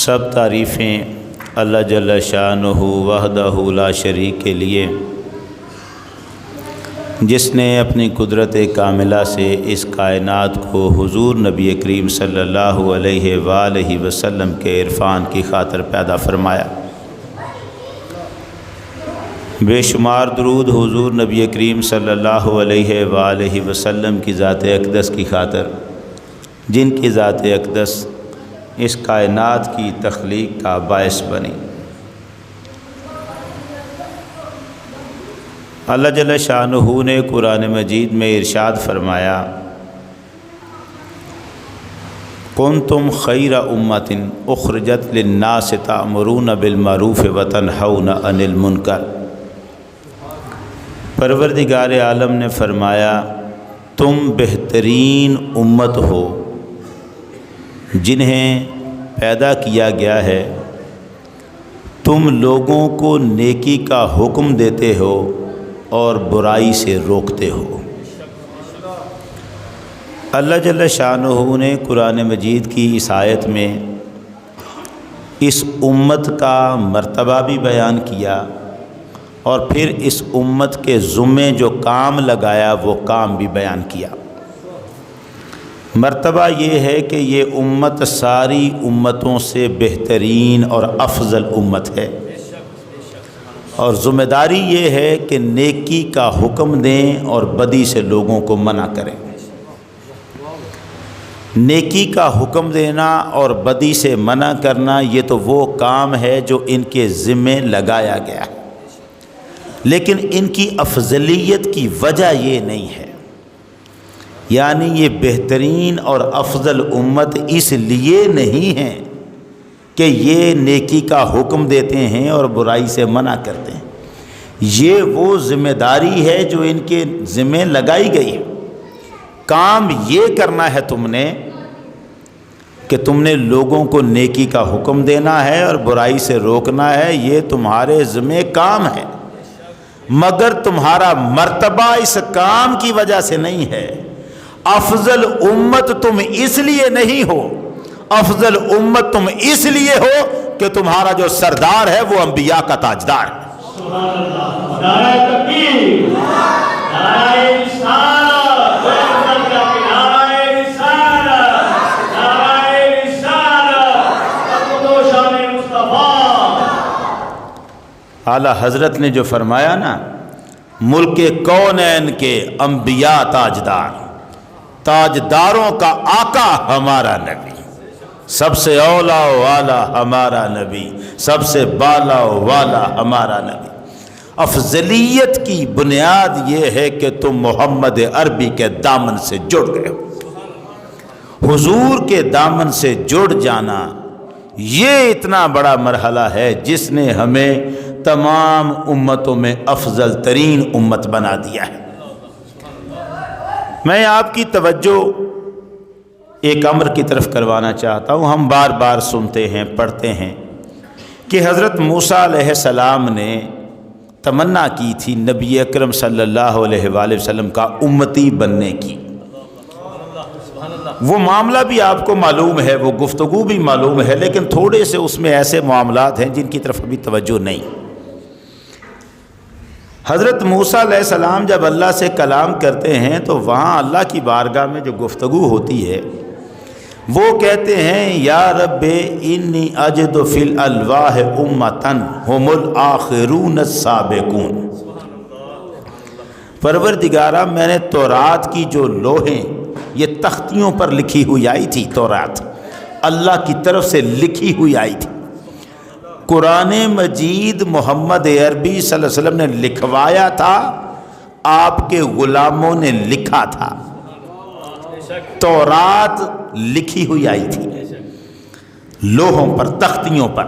سب تعریفیں اللہ جل شانہ وحدہ لا شریک کے لیے، جس نے اپنی قدرت کاملہ سے اس کائنات کو حضور نبی کریم صلی اللہ علیہ وآلہ وسلم کے عرفان کی خاطر پیدا فرمایا۔ بے شمار درود حضور نبی کریم صلی اللہ علیہ وآلہ وسلم کی ذات اقدس کی خاطر، جن کی ذات اقدس اس کائنات کی تخلیق کا باعث بنی۔ اللہ جل شانہ نے قرآن مجید میں ارشاد فرمایا، کنتم خیر امۃ اخرجت للناس تأمرون بالمعروف وتنہون عن المنکر۔ پروردگار عالم نے فرمایا، تم بہترین امت ہو جنہیں پیدا کیا گیا ہے، تم لوگوں کو نیکی کا حکم دیتے ہو اور برائی سے روکتے ہو۔ اللہ جل شانہ نے قرآن مجید کی اس آیت میں اس امت کا مرتبہ بھی بیان کیا اور پھر اس امت کے ذمے جو کام لگایا وہ کام بھی بیان کیا۔ مرتبہ یہ ہے کہ یہ امت ساری امتوں سے بہترین اور افضل امت ہے، اور ذمہ داری یہ ہے کہ نیکی کا حکم دیں اور بدی سے لوگوں کو منع کریں۔ نیکی کا حکم دینا اور بدی سے منع کرنا یہ تو وہ کام ہے جو ان کے ذمے لگایا گیا ہے، لیکن ان کی افضلیت کی وجہ یہ نہیں ہے، یعنی یہ بہترین اور افضل امت اس لیے نہیں ہے کہ یہ نیکی کا حکم دیتے ہیں اور برائی سے منع کرتے ہیں، یہ وہ ذمہ داری ہے جو ان کے ذمہ لگائی گئی ہے۔ کام یہ کرنا ہے تم نے کہ تم نے لوگوں کو نیکی کا حکم دینا ہے اور برائی سے روکنا ہے، یہ تمہارے ذمہ کام ہے، مگر تمہارا مرتبہ اس کام کی وجہ سے نہیں ہے۔ افضل امت تم اس لیے نہیں ہو، افضل امت تم اس لیے ہو کہ تمہارا جو سردار ہے وہ انبیاء کا تاجدار ہے۔ سبحان اللہ، نعرہ تکبیر، نعرہ رسالت، نعرہ رسالت، نعرہ رسالت، حق و شان مصطفیٰ۔ اعلیٰ حضرت نے جو فرمایا نا، ملک کونین کے انبیاء تاجدار، تاجداروں کا آقا ہمارا نبی، سب سے اولا والا ہمارا نبی، سب سے بالا والا ہمارا نبی۔ افضلیت کی بنیاد یہ ہے کہ تم محمد عربی کے دامن سے جڑ گئے ہو۔ حضور کے دامن سے جڑ جانا یہ اتنا بڑا مرحلہ ہے جس نے ہمیں تمام امتوں میں افضل ترین امت بنا دیا ہے۔ میں آپ کی توجہ ایک امر کی طرف کروانا چاہتا ہوں۔ ہم بار بار سنتے ہیں، پڑھتے ہیں کہ حضرت موسیٰ علیہ السلام نے تمنا کی تھی نبی اکرم صلی اللہ علیہ وآلہ وسلم کا امتی بننے کی۔ وہ معاملہ بھی آپ کو معلوم ہے، وہ گفتگو بھی معلوم ہے، لیکن تھوڑے سے اس میں ایسے معاملات ہیں جن کی طرف ابھی توجہ نہیں۔ حضرت موسیٰ علیہ السلام جب اللہ سے کلام کرتے ہیں تو وہاں اللہ کی بارگاہ میں جو گفتگو ہوتی ہے وہ کہتے ہیں، یا رب انی اجد فی الالواح امتن ہم الآخرون السابقون۔ پروردگارہ، میں نے تورات کی جو لوحیں یہ تختیوں پر لکھی ہوئی آئی تھی، تورات اللہ کی طرف سے لکھی ہوئی آئی تھی، قرآن مجید محمد عربی صلی اللہ علیہ وسلم نے لکھوایا تھا، آپ کے غلاموں نے لکھا تھا، تورات لکھی ہوئی آئی تھی لوحوں پر، تختیوں پر۔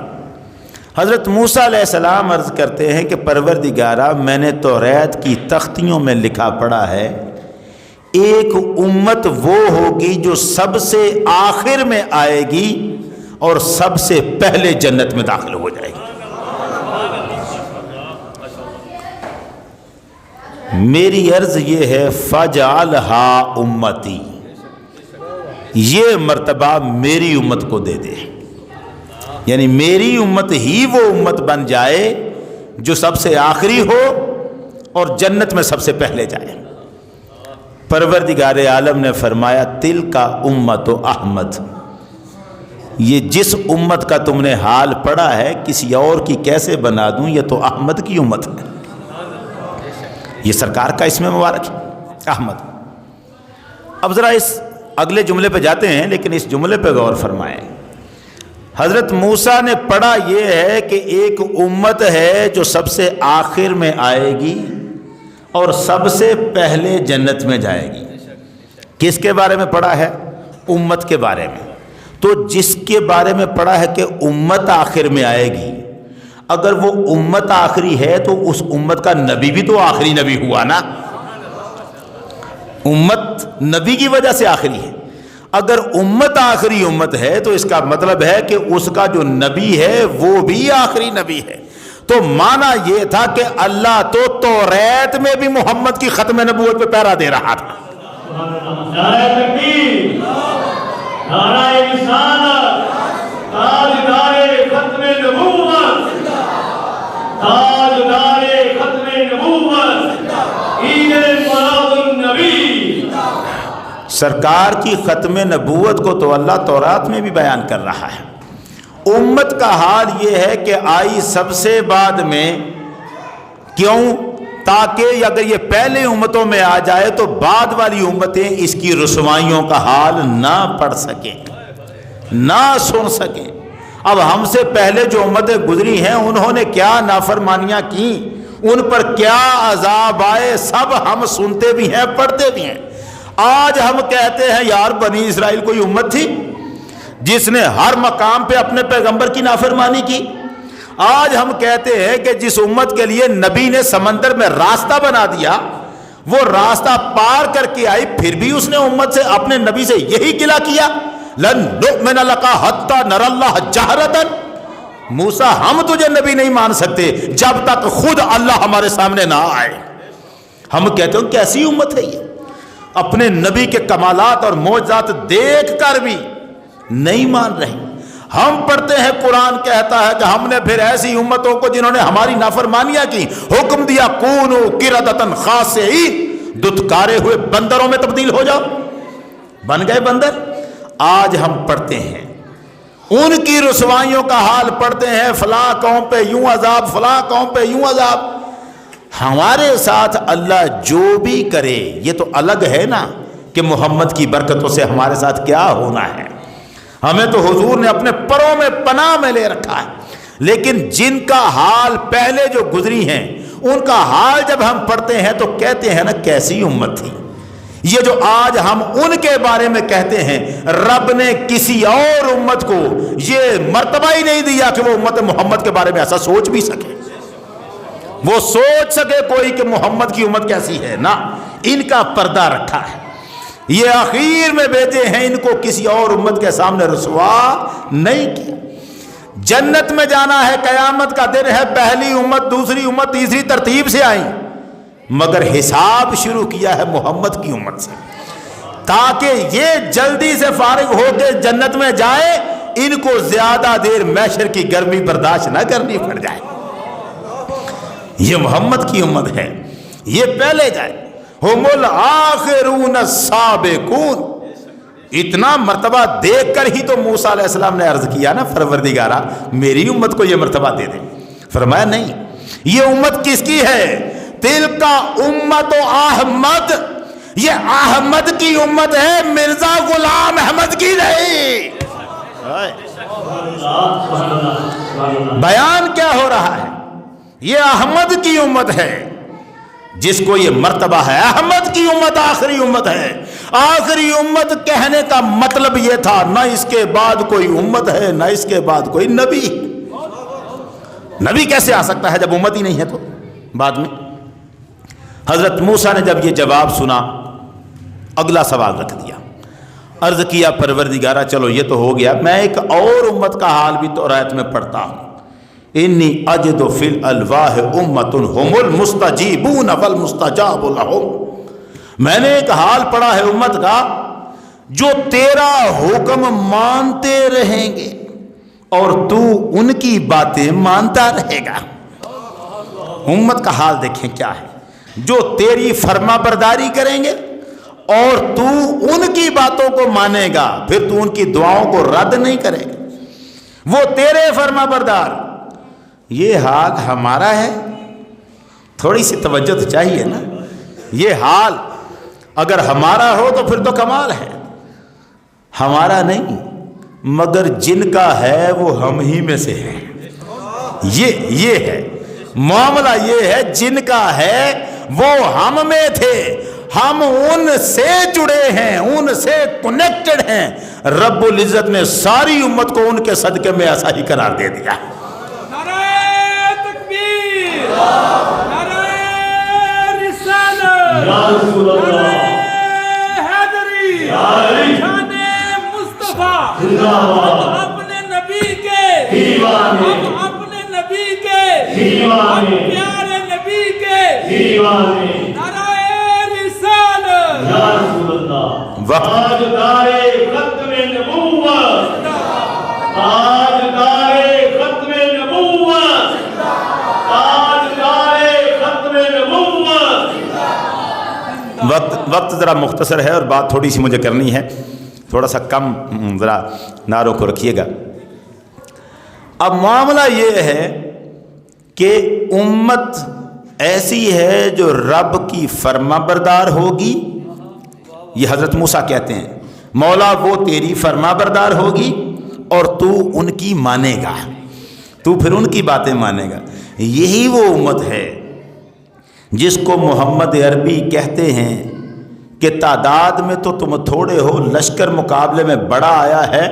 حضرت موسیٰ علیہ السلام عرض کرتے ہیں کہ پروردگارہ، میں نے تورات کی تختیوں میں لکھا پڑا ہے، ایک امت وہ ہوگی جو سب سے آخر میں آئے گی اور سب سے پہلے جنت میں داخل ہو جائے گی۔ میری عرض یہ ہے، فَجْعَلْهَا أُمَّتِي، یہ مرتبہ میری امت کو دے دے۔ یعنی میری امت ہی وہ امت بن جائے جو سب سے آخری ہو اور جنت میں سب سے پہلے جائے۔ پروردگار عالم نے فرمایا تل کا امت احمد، یہ جس امت کا تم نے حال پڑھا ہے کسی اور کی کیسے بنا دوں، یہ تو احمد کی امت ہے، یہ سرکار کا اسم مبارک ہے احمد۔ اب ذرا اس اگلے جملے پہ جاتے ہیں، لیکن اس جملے پہ غور فرمائیں۔ حضرت موسیٰ نے پڑھا یہ ہے کہ ایک امت ہے جو سب سے آخر میں آئے گی اور سب سے پہلے جنت میں جائے گی۔ کس کے بارے میں پڑھا ہے؟ امت کے بارے میں۔ تو جس کے بارے میں پڑھا ہے کہ امت آخر میں آئے گی، اگر وہ امت آخری ہے تو اس امت کا نبی بھی تو آخری نبی ہوا نا، امت نبی کی وجہ سے آخری ہے۔ اگر امت آخری امت ہے تو اس کا مطلب ہے کہ اس کا جو نبی ہے وہ بھی آخری نبی ہے۔ تو معنی یہ تھا کہ اللہ تو توریت میں بھی محمد کی ختم نبوت پہ پہرا دے رہا تھا۔ نعرہ تکبیر، نعرہ رسالت، تاجدار ختم نبوت، تاجدار ختم نبوت، عید میلاد النبی۔ سرکار کی ختم نبوت کو تو اللہ تورات میں بھی بیان کر رہا ہے۔ امت کا حال یہ ہے کہ آئی سب سے بعد میں، کیوں؟ تاکہ اگر یہ پہلے امتوں میں آ جائے تو بعد والی امتیں اس کی رسوائیوں کا حال نہ پڑھ سکیں، نہ سن سکیں۔ اب ہم سے پہلے جو امتیں گزری ہیں انہوں نے کیا نافرمانیاں کی، ان پر کیا عذاب آئے، سب ہم سنتے بھی ہیں، پڑھتے بھی ہیں۔ آج ہم کہتے ہیں یار بنی اسرائیل کوئی امت تھی جس نے ہر مقام پہ اپنے پیغمبر کی نافرمانی کی۔ آج ہم کہتے ہیں کہ جس امت کے لیے نبی نے سمندر میں راستہ بنا دیا، وہ راستہ پار کر کے آئی، پھر بھی اس نے امت سے، اپنے نبی سے یہی گلہ کیا، لن نؤمن لک حتی نری اللہ جہرۃ۔ موسیٰ ہم تجھے نبی نہیں مان سکتے جب تک خود اللہ ہمارے سامنے نہ آئے۔ ہم کہتے ہیں کیسی امت ہے یہ، اپنے نبی کے کمالات اور معجزات دیکھ کر بھی نہیں مان رہے۔ ہم پڑھتے ہیں قرآن کہتا ہے کہ ہم نے پھر ایسی امتوں کو جنہوں نے ہماری نافرمانیاں کی حکم دیا کونوا قردۃ خاسئین، دتکارے ہوئے بندروں میں تبدیل ہو جاؤ، بن گئے بندر۔ آج ہم پڑھتے ہیں ان کی رسوائیوں کا حال، پڑھتے ہیں فلاں قوم پہ یوں عذاب، فلاں قوم پہ یوں عذاب۔ ہمارے ساتھ اللہ جو بھی کرے یہ تو الگ ہے نا کہ محمد کی برکتوں سے ہمارے ساتھ کیا ہونا ہے۔ ہمیں تو حضور نے اپنے پروں میں پناہ میں لے رکھا ہے، لیکن جن کا حال پہلے جو گزری ہیں ان کا حال جب ہم پڑھتے ہیں تو کہتے ہیں نا کیسی امت تھی یہ جو آج ہم ان کے بارے میں کہتے ہیں۔ رب نے کسی اور امت کو یہ مرتبہ ہی نہیں دیا کہ وہ امت محمد کے بارے میں ایسا سوچ بھی سکے، وہ سوچ سکے کوئی کہ محمد کی امت کیسی ہے، نہ، ان کا پردہ رکھا ہے۔ یہ اخیر میں بھیجے ہیں، ان کو کسی اور امت کے سامنے رسوا نہیں کیا۔ جنت میں جانا ہے، قیامت کا دن ہے، پہلی امت دوسری امت تیسری ترتیب سے آئیں، مگر حساب شروع کیا ہے محمد کی امت سے، تاکہ یہ جلدی سے فارغ ہو کے جنت میں جائے، ان کو زیادہ دیر محشر کی گرمی برداشت نہ کرنی پڑ جائے۔ یہ محمد کی امت ہے، یہ پہلے جائے۔ ہم الآخرون السابقون، اتنا مرتبہ دیکھ کر ہی تو موسیٰ علیہ السلام نے عرض کیا نا پروردگارا میری امت کو یہ مرتبہ دے دے۔ فرمایا نہیں، یہ امت کس کی ہے؟ تلک امت احمد، یہ احمد کی امت ہے، مرزا غلام احمد کی نہیں۔ بیان کیا ہو رہا ہے؟ یہ احمد کی امت ہے جس کو یہ مرتبہ ہے۔ احمد کی امت آخری امت ہے۔ آخری امت کہنے کا مطلب یہ تھا نہ اس کے بعد کوئی امت ہے، نہ اس کے بعد کوئی نبی۔ نبی کیسے آ سکتا ہے جب امت ہی نہیں ہے؟ تو بعد میں حضرت موسیٰ نے جب یہ جواب سنا، اگلا سوال رکھ دیا، عرض کیا پروردگارہ چلو یہ تو ہو گیا، میں ایک اور امت کا حال بھی تورات میں پڑھتا ہوں، انی اجد فی الالواح امت هم المستجیبون والمستجاب لهم۔ میں نے ایک حال پڑھا ہے امت کا جو تیرا حکم مانتے رہیں گے اور تو ان کی باتیں مانتا رہے گا۔ امت کا حال دیکھیں کیا ہے، جو تیری فرما برداری کریں گے اور تو ان کی باتوں کو مانے گا، پھر تو ان کی دعاؤں کو رد نہیں کرے گا، وہ تیرے فرما بردار۔ یہ حال ہمارا ہے، تھوڑی سی توجہ تو چاہیے نا۔ یہ حال اگر ہمارا ہو تو پھر تو کمال ہے، ہمارا نہیں مگر جن کا ہے وہ ہم ہی میں سے ہے۔ یہ ہے معاملہ، یہ ہے جن کا ہے وہ ہم میں تھے، ہم ان سے جڑے ہیں، ان سے کنیکٹڈ ہیں۔ رب العزت نے ساری امت کو ان کے صدقے میں ایسا ہی قرار دے دیا۔ نعرہ تکبیر، نعرہ رسالت، یا رسول اللہ، نعرہ حیدری، یا علی، شان مصطفیٰ۔ زندہ باد، ہم اپنے نبی کے دیوانے، ہم اپنے نبی کے دیوانے، ہم پیارے نبی کے دیوانے، نعرہ رسالت۔ یا رسول اللہ، وقت تاجدار ختم نبوت، تاجدار ختم نبوت، تاجدار ختم نبوت۔ وقت ذرا مختصر ہے اور بات تھوڑی سی مجھے کرنی ہے، تھوڑا سا کم ذرا نعروں کو رکھیے گا۔ اب معاملہ یہ ہے کہ امت ایسی ہے جو رب کی فرما بردار ہوگی، یہ حضرت موسیٰ کہتے ہیں مولا وہ تیری فرما بردار ہوگی اور تو ان کی مانے گا، تو پھر ان کی باتیں مانے گا۔ یہی وہ امت ہے جس کو محمد عربی کہتے ہیں کہ تعداد میں تو تم تھوڑے ہو، لشکر مقابلے میں بڑا آیا ہے،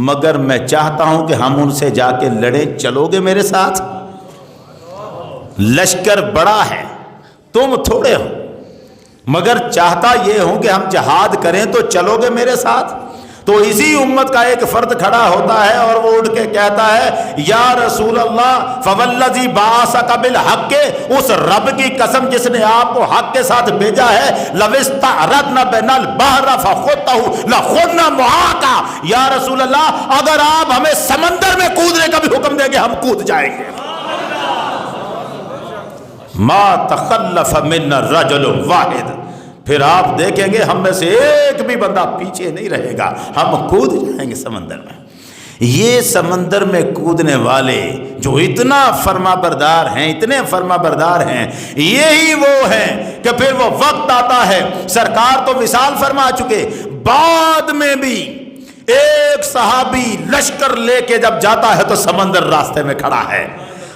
مگر میں چاہتا ہوں کہ ہم ان سے جا کے لڑیں، چلو گے میرے ساتھ؟ لشکر بڑا ہے، تم تھوڑے ہو، مگر چاہتا یہ ہوں کہ ہم جہاد کریں، تو چلو گے میرے ساتھ؟ تو اسی امت کا ایک فرد کھڑا ہوتا ہے اور وہ اٹھ کے کہتا ہے یا رسول اللہ فوالذی بعثک بالحق، اس رب کی قسم جس نے آپ کو حق کے ساتھ بھیجا ہے، لو استعرضنا بین البحر فخضته لخضنا معاک، یا رسول اللہ اگر آپ ہمیں سمندر میں کودنے کا بھی حکم دیں گے ہم کود جائیں گے۔ ما تخلف منا رجل واحد، پھر آپ دیکھیں گے ہم میں سے ایک بھی بندہ پیچھے نہیں رہے گا، ہم کود جائیں گے سمندر میں۔ یہ سمندر میں کودنے والے جو اتنا فرما بردار ہیں، اتنے فرما بردار ہیں، یہی وہ ہیں کہ پھر وہ وقت آتا ہے، سرکار تو وصال فرما چکے، بعد میں بھی ایک صحابی لشکر لے کے جب جاتا ہے تو سمندر راستے میں کھڑا ہے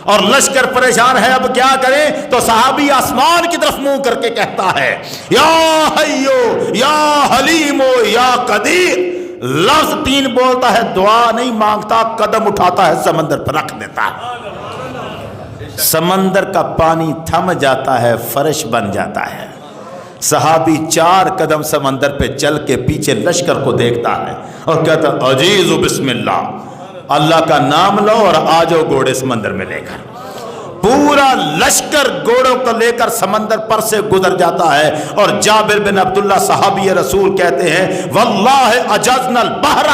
اور لشکر پریشان ہے، اب کیا کریں؟ تو صحابی آسمان کی طرف منہ کر کے کہتا ہے یا حیو یا حلیمو یا قدیر، لفظ 3 بولتا ہے، دعا نہیں مانگتا، قدم اٹھاتا ہے سمندر پر رکھ دیتا ہے، سمندر کا پانی تھم جاتا ہے، فرش بن جاتا ہے۔ صحابی 4 قدم سمندر پہ چل کے پیچھے لشکر کو دیکھتا ہے اور کہتا ہے عزیز بسم اللہ، اللہ کا نام لو اور آ جاؤ گھوڑے سمندر میں لے کر۔ پورا لشکر گھوڑوں کو لے کر سمندر پر سے گزر جاتا ہے، اور جابر بن عبداللہ صحابی رسول کہتے ہیں واللہ اجزنا البحر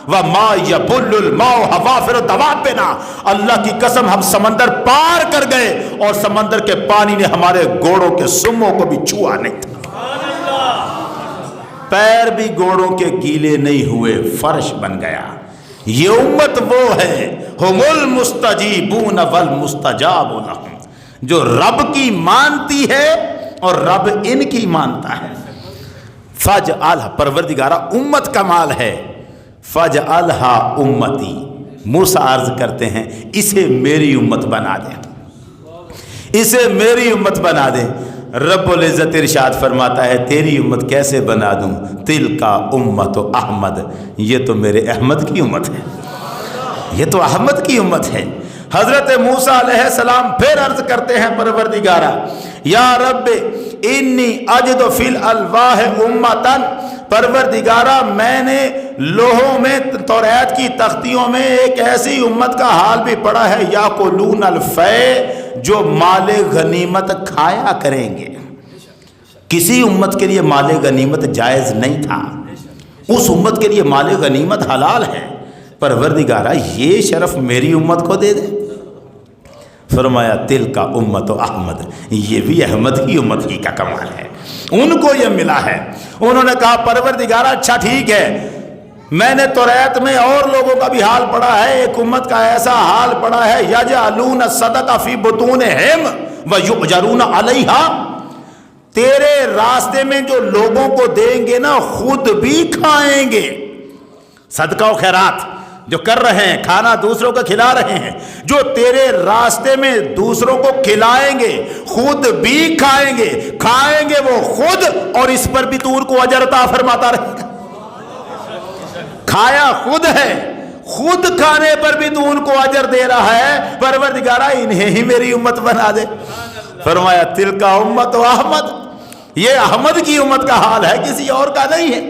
وما يبل الماء حوافر دوابنا، اللہ کی قسم ہم سمندر پار کر گئے اور سمندر کے پانی نے ہمارے گھوڑوں کے سموں کو بھی چھوا نہیں تھا، پیر بھی گھوڑوں کے گیلے نہیں ہوئے، فرش بن گیا۔ یہ امت وہ ہے ہم المستجیبون والمستجاب لہم، جو رب کی مانتی ہے اور رب ان کی مانتا ہے۔ فجعلھا، پروردگارہ امت کا مال ہے، فجعلھا امتی، موسیٰ عرض کرتے ہیں اسے میری امت بنا دیں، اسے میری امت بنا دیں۔ رب العزت ارشاد فرماتا ہے تیری امت کیسے بنا دوں؟ تل کا امت احمد، یہ تو میرے احمد کی امت ہے، یہ تو احمد کی امت ہے۔ حضرت موسیٰ علیہ السلام پھر عرض کرتے ہیں پروردگارہ یا رب انی اجد فی الالواح امتن، پروردگارہ میں نے لوہوں میں، توریت کی تختیوں میں ایک ایسی امت کا حال بھی پڑا ہے یاکلون الفیء، جو مال غنیمت کھایا کریں گے۔ کسی امت کے لیے مال غنیمت جائز نہیں تھا، اس امت کے لیے مال غنیمت حلال ہے، پروردگارہ یہ شرف میری امت کو دے دے۔ فرمایا تل کا امت و احمد، یہ بھی احمد کی امت ہی کا کمال ہے، ان کو یہ ملا ہے۔ انہوں نے کہا پروردگارہ اچھا ٹھیک ہے، میں نے توریت میں اور لوگوں کا بھی حال پڑھا ہے، ایک امت کا ایسا حال پڑھا ہے یجعلون الصدقہ فی بطونہم ویؤجرون علیہا، تیرے راستے میں جو لوگوں کو دیں گے نا خود بھی کھائیں گے۔ صدقہ و خیرات جو کر رہے ہیں، کھانا دوسروں کو کھلا رہے ہیں، جو تیرے راستے میں دوسروں کو کھلائیں گے خود بھی کھائیں گے، کھائیں گے وہ خود، اور اس پر بھی تو ان کو اجر عطا فرماتا رہے گا۔ کھایا خود ہے، خود کھانے پر بھی تو ان کو اجر دے رہا ہے، پروردگارہ انہیں ہی میری امت بنا دے۔ فرمایا تل کا امت و احمد، یہ احمد کی امت کا حال ہے، کسی اور کا نہیں ہے۔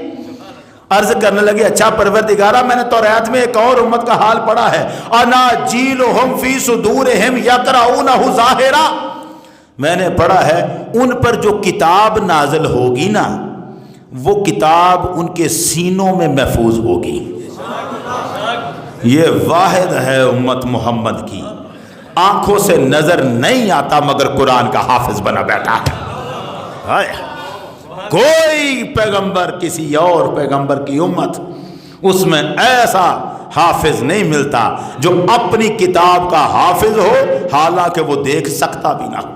عرض کرنے لگے اچھا پروردگارہ میں نے توریت میں ایک اور امت کا حال پڑھا ہے، اناجیلہم فی صدورہم یقرؤونہ ظاہرا، میں نے پڑھا ہے ان پر جو کتاب نازل ہوگی نا وہ کتاب ان کے سینوں میں محفوظ ہوگی۔ یہ واحد ہے امت محمد کی، آنکھوں سے نظر نہیں آتا مگر قرآن کا حافظ بنا بیٹھا ہے۔ کوئی پیغمبر کسی اور پیغمبر کی امت اس میں ایسا حافظ نہیں ملتا جو اپنی کتاب کا حافظ ہو، حالانکہ وہ دیکھ سکتا بھی نہ ہو۔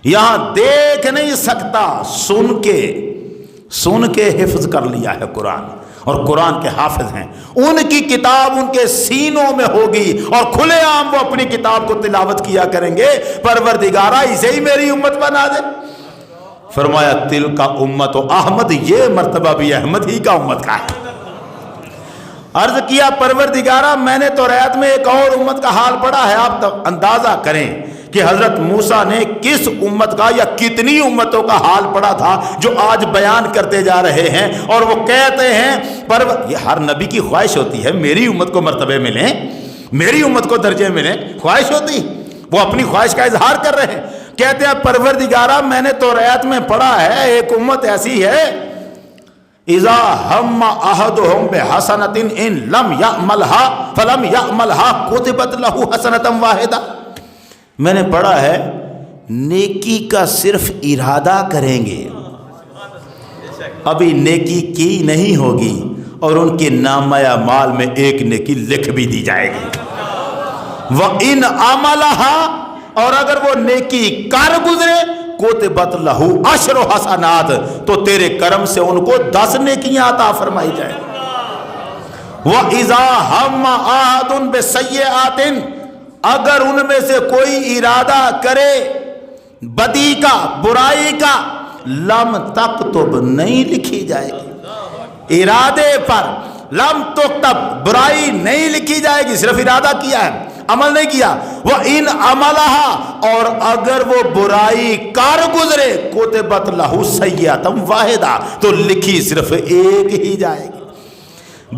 یہاں دیکھ نہیں سکتا، سن کے حفظ کر لیا ہے قرآن، اور قرآن کے حافظ ہیں، ان کی کتاب ان کے سینوں میں ہوگی اور کھلے عام وہ اپنی کتاب کو تلاوت کیا کریں گے۔ پروردگارہ اسے ہی میری امت بنا دے۔ فرمایا تل کا امت و احمد، یہ مرتبہ بھی احمد ہی کا امت کا ہے۔ عرض کیا پروردگارہ میں نے توریت میں ایک اور امت کا حال پڑھا ہے، آپ اندازہ کریں کہ حضرت موسیٰ نے کس امت کا یا کتنی امتوں کا حال پڑھا تھا جو آج بیان کرتے جا رہے ہیں، اور وہ کہتے ہیں یہ ہر نبی کی خواہش ہوتی ہے میری امت کو مرتبے ملیں، میری امت کو درجے ملیں، خواہش ہوتی، وہ اپنی خواہش کا اظہار کر رہے ہیں۔ کہتے ہیں پروردگارہ میں نے توریت میں پڑھا ہے ایک امت ایسی ہے، اذا ہم احدہم بحسنۃ ان لم یعملھا فلم یعملھا کتبت لہ حسنۃ واحدہ، میں نے پڑھا ہے نیکی کا صرف ارادہ کریں گے، ابھی نیکی کی نہیں ہوگی اور ان کے نامہ اعمال میں ایک نیکی لکھ بھی دی جائے گی۔ وَإِنْ عَمَلَهَا، اور اگر وہ نیکی کر گزرے کتبت لہو 10 حسنات، تو تیرے کرم سے ان کو 10 نیکیاں عطا فرمائی جائے۔ وَإِذَا هَمَّ أَحَدٌ بِسَيِّئَةٍ، اگر ان میں سے کوئی ارادہ کرے بدی کا، برائی کا، لم تکتب، نہیں لکھی جائے گی۔ ارادے پر لم تکتب، برائی نہیں لکھی جائے گی، صرف ارادہ کیا ہے، عمل نہیں کیا۔ وَإِنْ عَمَلَهَا، اور اگر وہ برائی کر گزرے کتبت لہو سیئۃ واحدہ، تو لکھی صرف ایک ہی جائے گی،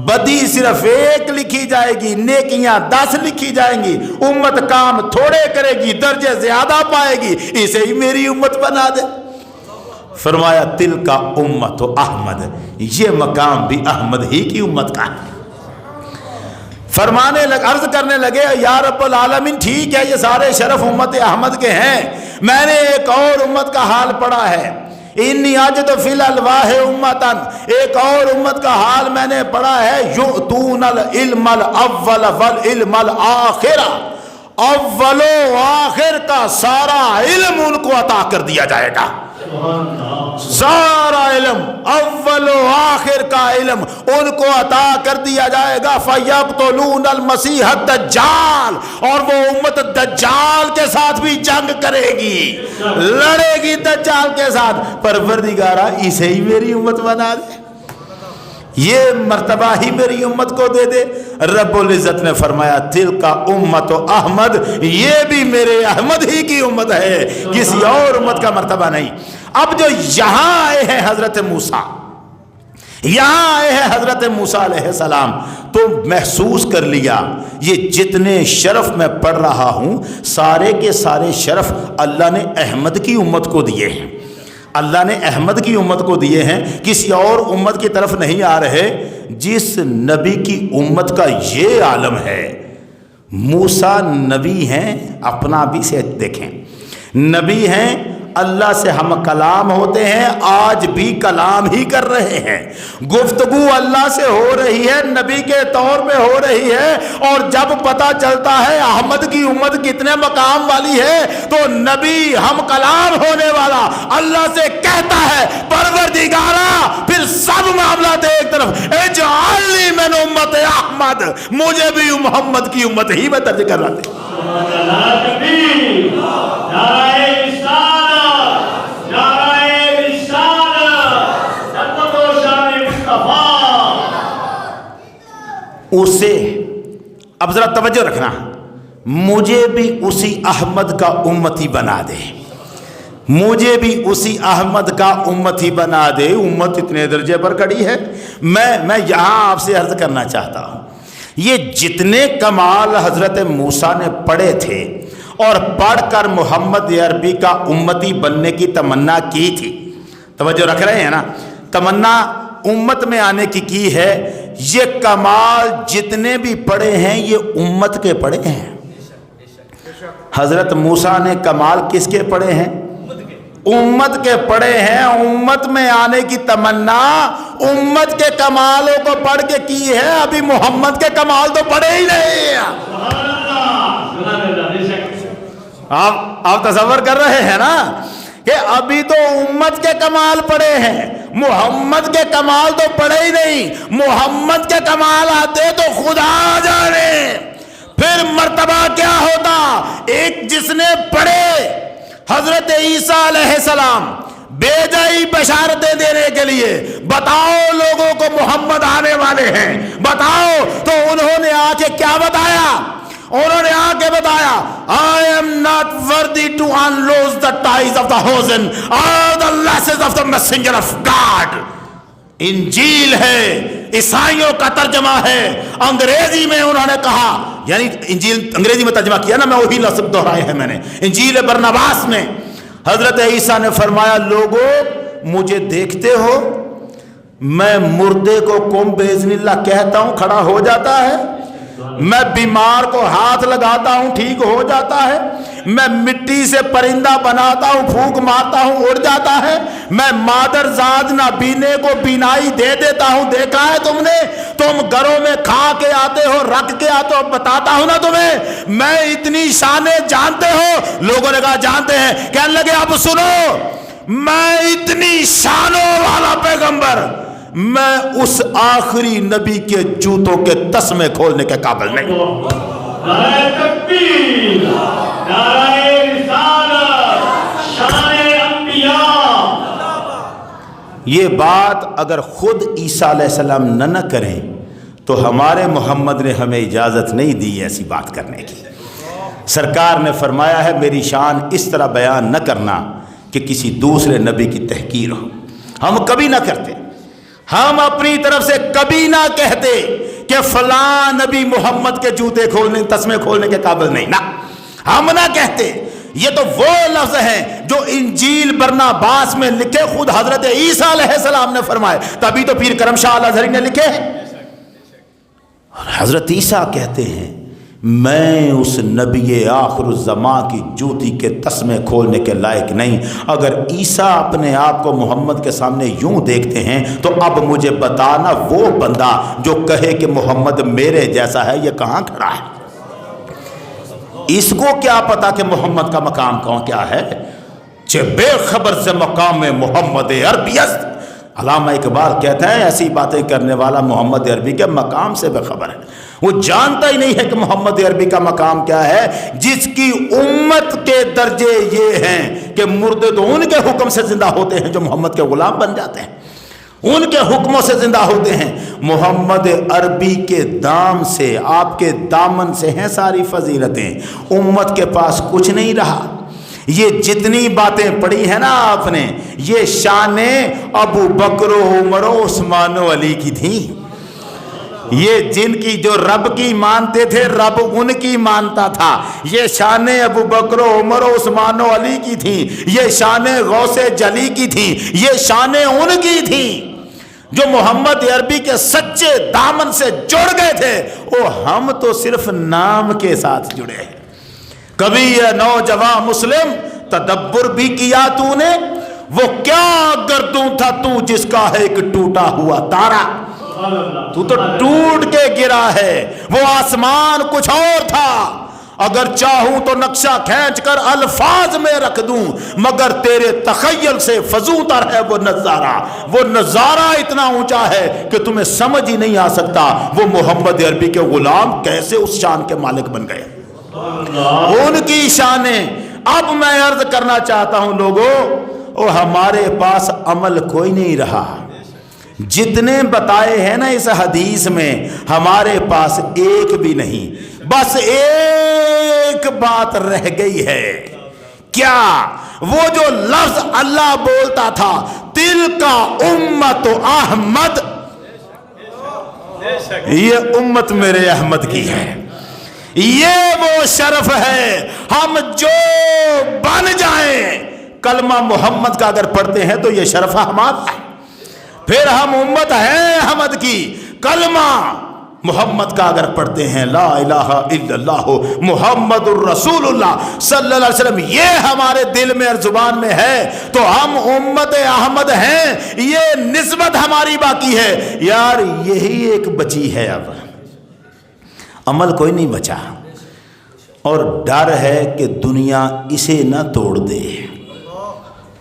بدی صرف ایک لکھی جائے گی، نیکیاں 10 لکھی جائیں گی۔ امت کام تھوڑے کرے گی، درجے زیادہ پائے گی، اسے ہی میری امت بنا دے۔ فرمایا تل کا امت و احمد، یہ مقام بھی احمد ہی کی امت کا ہے۔ فرمانے لگ، عرض کرنے لگے یا رب العالمین ٹھیک ہے یہ سارے شرف امت احمد کے ہیں، میں نے ایک اور امت کا حال پڑھا ہے، انی اجد فی الالواح امتن، ایک اور امت کا حال میں نے پڑھا ہے، یؤتون العلم الاول والعلم الاخر، اول و آخر کا سارا علم ان کو عطا کر دیا جائے گا، سارا علم، اول و آخر کا علم ان کو عطا کر دیا جائے گا۔ فَيَقْتُلُونَ الْمَسِيحَ الدَّجَّالَ، اور وہ امت دجال کے ساتھ بھی جنگ کرے گی، لڑے گی دجال کے ساتھ۔ پروردگارہ اسے ہی میری امت بنا دے، یہ مرتبہ ہی میری امت کو دے دے۔ رب العزت نے فرمایا تل کا امت و احمد، یہ بھی میرے احمد ہی کی امت ہے، کسی اور امت کا مرتبہ نہیں۔ اب جو یہاں آئے ہیں حضرت موسیٰ، یہاں آئے ہیں حضرت موسیٰ علیہ السلام، تو محسوس کر لیا یہ جتنے شرف میں پڑھ رہا ہوں سارے کے سارے شرف اللہ نے احمد کی امت کو دیے ہیں۔ اللہ نے احمد کی امت کو دیے ہیں، کسی اور امت کی طرف نہیں آ رہے۔ جس نبی کی امت کا یہ عالم ہے، موسیٰ نبی ہیں، اپنا بھی سے دیکھیں، نبی ہیں، اللہ سے ہم کلام ہوتے ہیں، آج بھی کلام ہی کر رہے ہیں، گفتگو اللہ سے ہو رہی ہے، نبی کے طور پہ ہو رہی ہے۔ اور جب پتہ چلتا ہے احمد کی امت کتنے مقام والی ہے تو نبی ہم کلام ہونے والا اللہ سے کہتا ہے پروردگارا، پھر سب معاملات ایک طرف، اجعلنی من امت احمد، مجھے بھی محمد کی امت ہی میں درج کر رہا تھا۔ اسے اب ذرا توجہ رکھنا، مجھے بھی اسی احمد کا امتی بنا دے، مجھے بھی اسی احمد کا امتی بنا دے۔ امت اتنے درجے پر کھڑی ہے۔ میں یہاں آپ سے عرض کرنا چاہتا ہوں، یہ جتنے کمال حضرت موسیٰ نے پڑھے تھے اور پڑھ کر محمد عربی کا امتی بننے کی تمنا کی تھی، توجہ رکھ رہے ہیں نا، تمنا امت میں آنے کی ہے، یہ کمال جتنے بھی پڑھے ہیں یہ امت کے پڑھے ہیں۔ حضرت موسیٰ نے کمال کس کے پڑھے ہیں؟ امت کے پڑھے ہیں۔ امت میں آنے کی تمنا امت کے کمالوں کو پڑھ کے کی ہے، ابھی محمد کے کمال تو پڑھے ہی نہیں ہیں۔ آپ تصور کر رہے ہیں نا کہ ابھی تو امت کے کمال پڑھے ہیں، محمد کے کمال تو پڑھے ہی نہیں۔ محمد کے کمال آتے تو خدا جانے پھر مرتبہ کیا ہوتا۔ ایک جس نے پڑھے، حضرت عیسیٰ علیہ السلام بھیجا ہی بشارتیں دینے کے لیے، بتاؤ لوگوں کو محمد آنے والے ہیں، بتاؤ، تو انہوں نے آ کے کیا بتایا؟ انہوں نے آ کے بتایا I am not worthy to unloose the ties of the chosen or the lashes of the messenger of God۔ انجیل ہے، عیسائیوں کا ترجمہ ہے، انگریزی میں انہوں نے کہا، یعنی انجیل انگریزی میں ترجمہ کیا نا، میں وہی لفظ دہرائے ہیں میں نے، انجیل برنباس میں حضرت عیسیٰ نے فرمایا لوگو مجھے دیکھتے ہو، میں مردے کو قم باذن اللہ کہتا ہوں کھڑا ہو جاتا ہے، میں بیمار کو ہاتھ لگاتا ہوں ٹھیک ہو جاتا ہے، میں مٹی سے پرندہ بناتا ہوں پھونک مارتا ہوں اڑ جاتا ہے، میں مادر زاد نابینے کو بینائی دے دیتا ہوں، دیکھا ہے تم نے، تم گھروں میں کھا کے آتے ہو رکھ کے آتے ہو، بتاتا ہوں نا تمہیں، میں اتنی شانیں جانتے ہو؟ لوگوں نے کہا جانتے ہیں۔ کہنے لگے اب سنو، میں اتنی شانوں والا پیغمبر، میں اس آخری نبی کے جوتوں کے تسمے کھولنے کے قابل نہیں۔ نعرہ تکبیر، نعرہ رسالت، شان انبیاء۔ یہ بات اگر خود عیسیٰ علیہ السلام نہ کریں تو ہمارے محمد نے ہمیں اجازت نہیں دی ایسی بات کرنے کی۔ سرکار نے فرمایا ہے میری شان اس طرح بیان نہ کرنا کہ کسی دوسرے نبی کی تحقیر ہو۔ ہم کبھی نہ کرتے، ہم اپنی طرف سے کبھی نہ کہتے کہ فلاں نبی محمد کے جوتے کھولنے تسمے کھولنے کے قابل نہیں، نہ ہم نہ کہتے۔ یہ تو وہ لفظ ہیں جو انجیل برناباس میں لکھے خود حضرت عیسیٰ علیہ السلام نے فرمائے، تبھی تو پیر کرم شاہ الازہری نے لکھے ہیں۔ اور حضرت عیسیٰ کہتے ہیں میں اس نبی آخر الزمان کی جوتی کے تسمے کھولنے کے لائق نہیں۔ اگر عیسیٰ اپنے آپ کو محمد کے سامنے یوں دیکھتے ہیں تو اب مجھے بتانا وہ بندہ جو کہے کہ محمد میرے جیسا ہے یہ کہاں کھڑا ہے؟ اس کو کیا پتا کہ محمد کا مقام کون کیا ہے؟ چہ بے خبر سے مقام محمد عربی است۔ علامہ اقبال کہتے ہیں ایسی باتیں کرنے والا محمد عربی کے مقام سے بے خبر ہے، وہ جانتا ہی نہیں ہے کہ محمد عربی کا مقام کیا ہے، جس کی امت کے درجے یہ ہیں کہ مردے تو ان کے حکم سے زندہ ہوتے ہیں جو محمد کے غلام بن جاتے ہیں، ان کے حکموں سے زندہ ہوتے ہیں۔ محمد عربی کے دام سے، آپ کے دامن سے ہیں ساری فضیلتیں، امت کے پاس کچھ نہیں رہا۔ یہ جتنی باتیں پڑھی ہیں نا آپ نے، یہ شانیں ابو بکر و عمر و عثمان و علی کی تھیں۔ یہ جن کی جو رب کی مانتے تھے رب ان کی مانتا تھا. یہ شان ابو بکر و عمر و عثمان و علی کی تھی, یہ شان غوث جلی کی تھی, یہ شان ان کی تھی جو محمد عربی کے سچے دامن سے جڑ گئے تھے. ہم تو صرف نام کے ساتھ جڑے ہیں. کبھی یہ نوجوان مسلم تدبر بھی کیا تو نے, وہ کیا گردوں تھا تو جس کا ہے ایک ٹوٹا ہوا تارا. تو ٹوٹ کے گرا ہے, وہ آسمان کچھ اور تھا. اگر چاہوں تو نقشہ کھینچ کر الفاظ میں رکھ دوں, مگر تیرے تخیل سے فزوں تر ہے وہ نظارہ. وہ نظارہ اتنا اونچا ہے کہ تمہیں سمجھ ہی نہیں آ سکتا وہ محمد عربی کے غلام کیسے اس شان کے مالک بن گئے. ان کی شانیں. اب میں عرض کرنا چاہتا ہوں لوگوں, ہمارے پاس عمل کوئی نہیں رہا. جتنے بتائے ہیں نا اس حدیث میں, ہمارے پاس ایک بھی نہیں. بس ایک بات رہ گئی ہے. کیا؟ وہ جو لفظ اللہ بولتا تھا, تل کا امت احمد, یہ امت میرے احمد کی ہے. یہ وہ شرف ہے. ہم جو بن جائیں کلمہ محمد کا اگر پڑھتے ہیں تو یہ شرف ہمارا ہے. پھر ہم امت ہیں احمد کی. کلمہ محمد کا اگر پڑھتے ہیں لا الہ الا اللہ محمد الرسول اللہ صلی اللہ علیہ وسلم, یہ ہمارے دل میں اور زبان میں ہے تو ہم امت احمد ہیں. یہ نسبت ہماری باقی ہے. یار یہی ایک بچی ہے, اب عمل کوئی نہیں بچا. اور ڈر ہے کہ دنیا اسے نہ توڑ دے.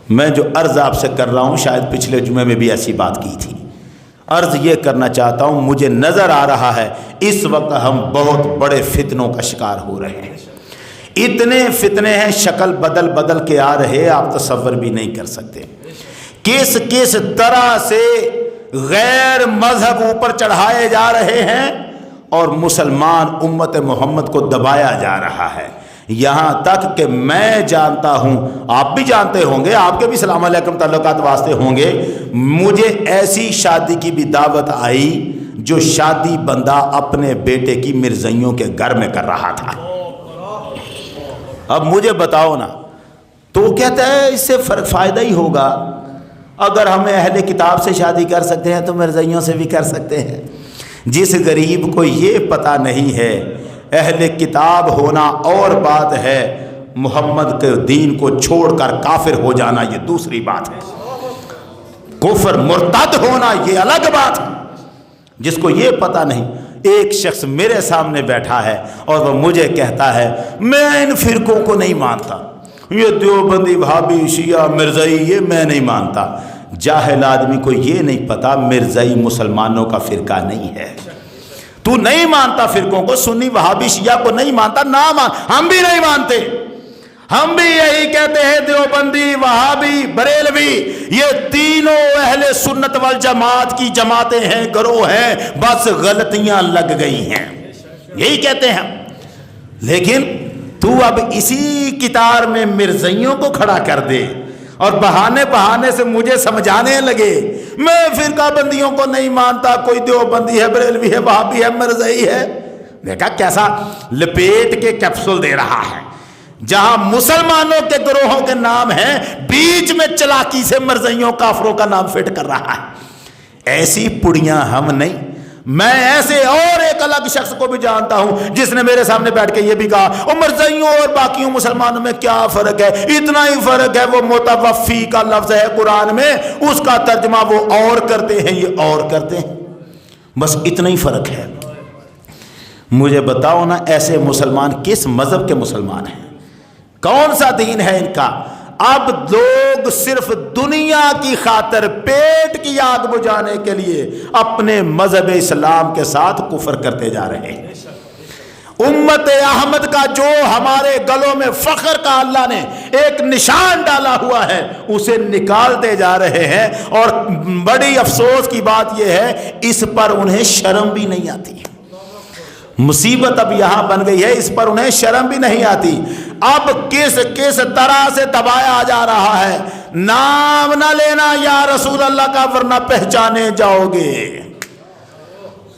میں جو عرض آپ سے کر رہا ہوں شاید پچھلے جمعے میں بھی ایسی بات کی تھی. عرض یہ کرنا چاہتا ہوں, مجھے نظر آ رہا ہے اس وقت ہم بہت بڑے فتنوں کا شکار ہو رہے ہیں. اتنے فتنے ہیں, شکل بدل بدل کے آ رہے, آپ تصور بھی نہیں کر سکتے. کس کس طرح سے غیر مذہب اوپر چڑھائے جا رہے ہیں اور مسلمان امت محمد کو دبایا جا رہا ہے. یہاں تک کہ میں جانتا ہوں, آپ بھی جانتے ہوں گے, آپ کے بھی السلام علیکم تعلقات واسطے ہوں گے, مجھے ایسی شادی کی بھی دعوت آئی جو شادی بندہ اپنے بیٹے کی مرزائیوں کے گھر میں کر رہا تھا. اب مجھے بتاؤ نا, تو کہتا ہے اس سے فائدہ ہی ہوگا. اگر ہمیں اہل کتاب سے شادی کر سکتے ہیں تو مرزائیوں سے بھی کر سکتے ہیں. جس غریب کو یہ پتہ نہیں ہے اہل کتاب ہونا اور بات ہے, محمد کے دین کو چھوڑ کر کافر ہو جانا یہ دوسری بات ہے. کفر مرتد ہونا یہ الگ بات ہے. جس کو یہ پتہ نہیں, ایک شخص میرے سامنے بیٹھا ہے اور وہ مجھے کہتا ہے میں ان فرقوں کو نہیں مانتا, یہ دیوبندی وہابی شیعہ مرزائی یہ میں نہیں مانتا. جاہل آدمی کو یہ نہیں پتا مرزائی مسلمانوں کا فرقہ نہیں ہے. تو نہیں مانتا فرقوں کو, سنی وہابی شیعہ کو نہیں مانتا, نہ ہم بھی نہیں مانتے. ہم بھی یہی کہتے ہیں دیوبندی وہابی بریلوی یہ تینوں اہل سنت والجماعت کی جماعتیں ہیں, گروہ ہیں, بس غلطیاں لگ گئی ہیں, یہی کہتے ہیں. لیکن تو اب اسی کتار میں مرزائیوں کو کھڑا کر دے اور بہانے سے مجھے سمجھانے لگے میں فرقہ بندیوں کو نہیں مانتا, کوئی دیوبندی ہے, بریلوی ہے, وہابی ہے, مرزائی ہے. دیکھا کیسا لپیٹ کے کیپسول دے رہا ہے. جہاں مسلمانوں کے گروہوں کے نام ہیں بیچ میں چلاکی سے مرزائیوں کافروں کا نام فٹ کر رہا ہے. ایسی پڑیاں ہم نہیں. میں ایسے اور ایک الگ شخص کو بھی جانتا ہوں جس نے میرے سامنے بیٹھ کے یہ بھی کہا مرزائیوں اور باقیوں مسلمانوں میں کیا فرق ہے, اتنا ہی فرق ہے وہ متوفی کا لفظ ہے قرآن میں, اس کا ترجمہ وہ اور کرتے ہیں یہ اور کرتے ہیں, بس اتنا ہی فرق ہے. مجھے بتاؤ نا ایسے مسلمان کس مذہب کے مسلمان ہیں, کون سا دین ہے ان کا؟ اب لوگ صرف دنیا کی خاطر پیٹ کی آگ بجھانے کے لیے اپنے مذہب اسلام کے ساتھ کفر کرتے جا رہے ہیں. امت احمد کا جو ہمارے گلوں میں فخر کا اللہ نے ایک نشان ڈالا ہوا ہے اسے نکالتے جا رہے ہیں. اور بڑی افسوس کی بات یہ ہے اس پر انہیں شرم بھی نہیں آتی. مصیبت اب یہاں بن گئی ہے, اس پر انہیں شرم بھی نہیں آتی. اب کس طرح سے دبایا جا رہا ہے, نام نہ لینا یا رسول اللہ کا ورنہ پہچانے جاؤ گے.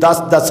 10-10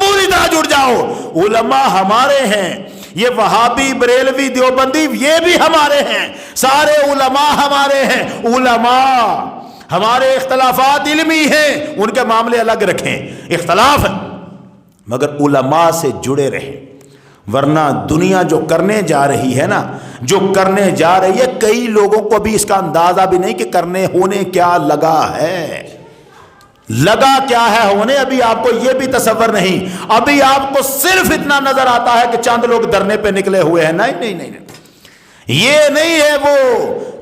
پوری طرح جڑ جاؤ. علماء ہمارے ہیں، یہ وہابی بریلوی دیوبندی یہ بھی ہمارے ہیں، سارے علماء ہمارے ہیں. علماء ہمارے اختلافات علمی ہیں، ان کے معاملے الگ رکھیں، اختلاف ہے مگر علماء سے جڑے رہیں. ورنہ دنیا جو کرنے جا رہی ہے نا، جو کرنے جا رہی ہے، کئی لوگوں کو بھی اس کا اندازہ بھی نہیں کہ کرنے ہونے کیا لگا ہے. لگا کیا ہے ہونے ابھی آپ کو یہ بھی تصور نہیں. ابھی آپ کو صرف اتنا نظر آتا ہے کہ چند لوگ دھرنے پہ نکلے ہوئے ہیں. نہیں، یہ نہیں ہے. وہ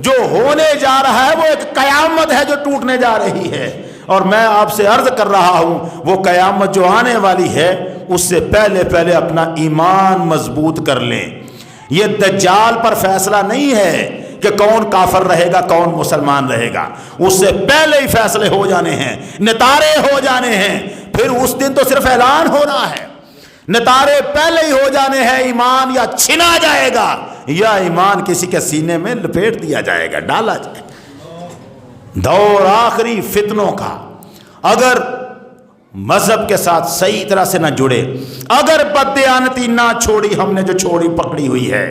جو ہونے جا رہا ہے وہ ایک قیامت ہے جو ٹوٹنے جا رہی ہے. اور میں آپ سے عرض کر رہا ہوں وہ قیامت جو آنے والی ہے اس سے پہلے اپنا ایمان مضبوط کر لیں. یہ دجال پر فیصلہ نہیں ہے کہ کون کافر رہے گا کون مسلمان رہے گا. اس سے پہلے ہی فیصلے ہو جانے ہیں، نتارے ہو جانے ہیں. پھر اس دن تو صرف اعلان ہونا ہے، نتارے پہلے ہی ہو جانے ہیں. ایمان یا چھنا جائے گا یا ایمان کسی کے سینے میں لپیٹ دیا جائے گا، ڈالا جائے گا. دور آخری فتنوں کا. اگر مذہب کے ساتھ صحیح طرح سے نہ جڑے، اگر بددیانتی نہ چھوڑی، ہم نے جو چھوڑی پکڑی ہوئی ہے،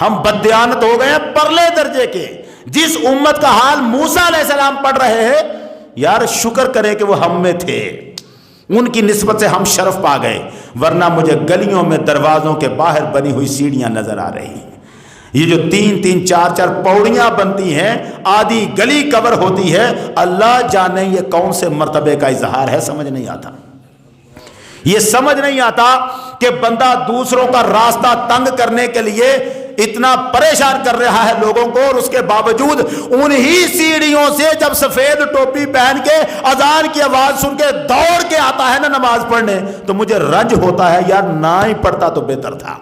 ہم بددیانت ہو گئے پرلے درجے کے. جس امت کا حال موسیٰ علیہ السلام پڑھ رہے ہیں، یار شکر کریں کہ وہ ہم میں تھے، ان کی نسبت سے ہم شرف پا گئے. ورنہ مجھے گلیوں میں دروازوں کے باہر بنی ہوئی سیڑھیاں نظر آ رہی ہیں. یہ جو 3-3 4-4 پوڑیاں بنتی ہیں، آدھی گلی کور ہوتی ہے، اللہ جانے یہ کون سے مرتبے کا اظہار ہے. سمجھ نہیں آتا، یہ سمجھ نہیں آتا کہ بندہ دوسروں کا راستہ تنگ کرنے کے لیے اتنا پریشان کر رہا ہے لوگوں کو، اور اس کے باوجود انہی سیڑھیوں سے جب سفید ٹوپی پہن کے اذان کی آواز سن کے دوڑ کے آتا ہے نا نماز پڑھنے، تو مجھے رنج ہوتا ہے. یار نہ ہی پڑھتا تو بہتر تھا.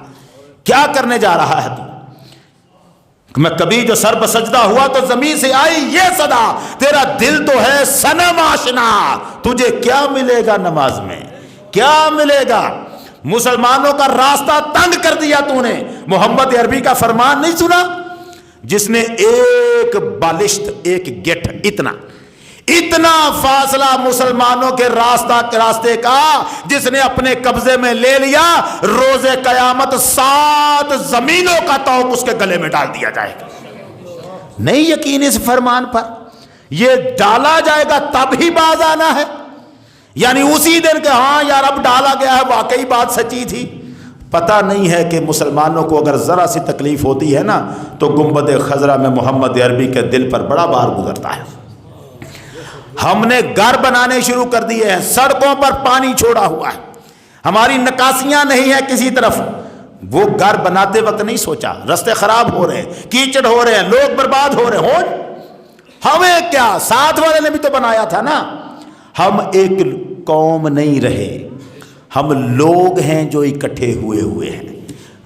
کیا کرنے جا رہا ہے تو؟ میں کبھی جو سر بسجدہ ہوا تو زمین سے آئی یہ صدا، تیرا دل تو ہے صنم آشنا، تجھے کیا ملے گا نماز میں، کیا ملے گا؟ مسلمانوں کا راستہ تنگ کر دیا تو نے. محمد عربی کا فرمان نہیں سنا؟ جس نے ایک بالشت، ایک گٹھ، اتنا فاصلہ مسلمانوں کے راستے کا جس نے اپنے قبضے میں لے لیا، روز قیامت 7 زمینوں کا توق اس کے گلے میں ڈال دیا جائے گا. نہیں یقین اس فرمان پر؟ یہ ڈالا جائے گا تب ہی باز آنا ہے، یعنی اسی دن کہ ہاں یار اب ڈالا گیا ہے، واقعی بات سچی تھی. پتہ نہیں ہے کہ مسلمانوں کو اگر ذرا سی تکلیف ہوتی ہے نا تو گنبد خضرا میں محمد عربی کے دل پر بڑا بار گزرتا ہے. ہم نے گھر بنانے شروع کر دیے ہیں، سڑکوں پر پانی چھوڑا ہوا ہے، ہماری نکاسیاں نہیں ہیں کسی طرف. وہ گھر بناتے وقت نہیں سوچا، رستے خراب ہو رہے ہیں، کیچڑ ہو رہے ہیں، لوگ برباد ہو رہے ہیں. ہمیں کیا، ساتھ والے نے بھی تو بنایا تھا نا. ہم ایک قوم نہیں رہے، ہم لوگ ہیں جو اکٹھے ہوئے ہیں.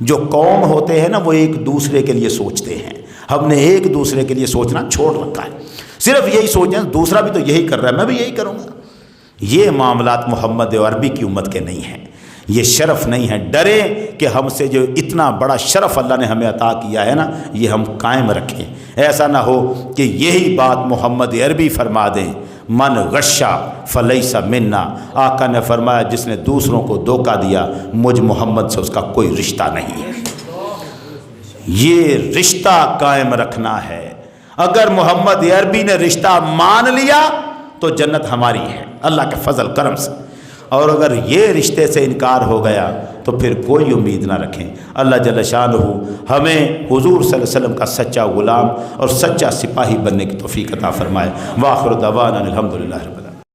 جو قوم ہوتے ہیں نا وہ ایک دوسرے کے لیے سوچتے ہیں. ہم نے ایک دوسرے کے لیے سوچنا چھوڑ رکھا ہے. صرف یہی سوچیں دوسرا بھی تو یہی کر رہا ہے، میں بھی یہی کروں گا. یہ معاملات محمد عربی کی امت کے نہیں ہیں، یہ شرف نہیں ہے. ڈرے کہ ہم سے جو اتنا بڑا شرف اللہ نے ہمیں عطا کیا ہے نا یہ ہم قائم رکھیں. ایسا نہ ہو کہ یہی بات محمد عربی فرما دیں، من غشا فلیس منا. آقا نے فرمایا جس نے دوسروں کو دھوکہ دیا مجھ محمد سے اس کا کوئی رشتہ نہیں ہے. یہ رشتہ قائم رکھنا ہے. اگر محمد عربی نے رشتہ مان لیا تو جنت ہماری ہے اللہ کے فضل کرم سے، اور اگر یہ رشتے سے انکار ہو گیا تو پھر کوئی امید نہ رکھیں. اللہ جل شانہ ہمیں حضور صلی اللہ علیہ وسلم کا سچا غلام اور سچا سپاہی بننے کی توفیق عطا فرمائے. وآخر دعوانا الحمدللہ رب